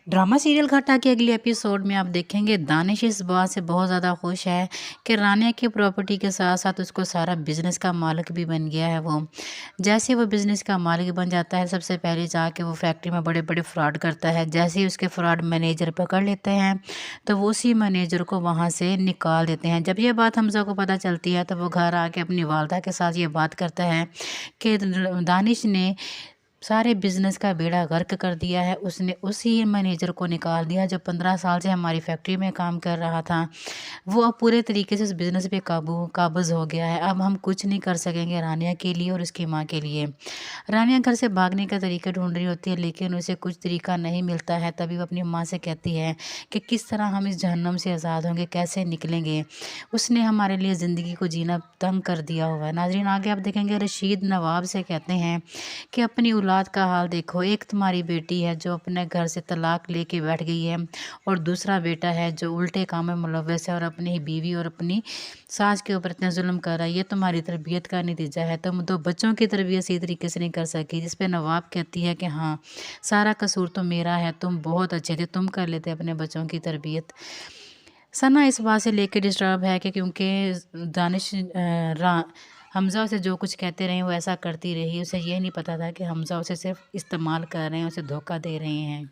Drama serial घाटा के अगले एपिसोड में आप देखेंगे दानिश इस बात से बहुत ज़्यादा खुश है कि रानिया की प्रॉपर्टी के साथ साथ उसको सारा बिजनेस का मालिक भी बन गया है। वो जैसे वो बिजनेस का मालिक बन जाता है, सबसे पहले जाके वो फैक्ट्री में बड़े बड़े फ्रॉड करता है। जैसे ही उसके फ्रॉड मैनेजर पकड़ लेते हैं तो वो उसी मैनेजर को वहाँ से निकाल देते हैं। जब ये बात हमजा को पता चलती है तो वो घर आके अपनी वालदा के साथ ये बात करता है कि दानिश ने सारे बिज़नेस का बेड़ा गर्क कर दिया है। उसने उसी मैनेजर को निकाल दिया जो 15 साल से हमारी फैक्ट्री में काम कर रहा था। वो अब पूरे तरीके से उस बिज़नेस पे काबज़ हो गया है। अब हम कुछ नहीं कर सकेंगे रानिया के लिए और उसकी माँ के लिए। रानिया घर से भागने का तरीका ढूंढ रही होती है लेकिन उसे कुछ तरीका नहीं मिलता है। तभी वो अपनी माँ से कहती है कि किस तरह हम इस जहन्नम से आज़ाद होंगे, कैसे निकलेंगे। उसने हमारे लिए ज़िंदगी को जीना तंग कर दिया हुआ है। नाज़रीन, आगे आप देखेंगे रशीद नवाब से कहते हैं कि अपनी औलाद का हाल देखो। एक तुम्हारी बेटी है जो अपने घर से तलाक लेके बैठ गई है और दूसरा बेटा है जो उल्टे काम में मुलव्वस है और अपनी ही बीवी और अपनी सास के ऊपर इतना जुल्म कर रहा है। ये तुम्हारी तरबियत का नतीजा है। तुम तो बच्चों की तरबियत सही तरीके से नहीं कर सकी। जिस पे नवाब कहती है कि हाँ, सारा कसूर तो मेरा है, तुम बहुत अच्छे थे, तुम कर लेते अपने बच्चों की तरबियत। सना इस बात से लेके डिस्टर्ब है कि क्योंकि दानिश हमज़ा उसे जो कुछ कहते रहे वो ऐसा करती रही। उसे ये नहीं पता था कि हमज़ा उसे सिर्फ इस्तेमाल कर रहे हैं, उसे धोखा दे रहे हैं।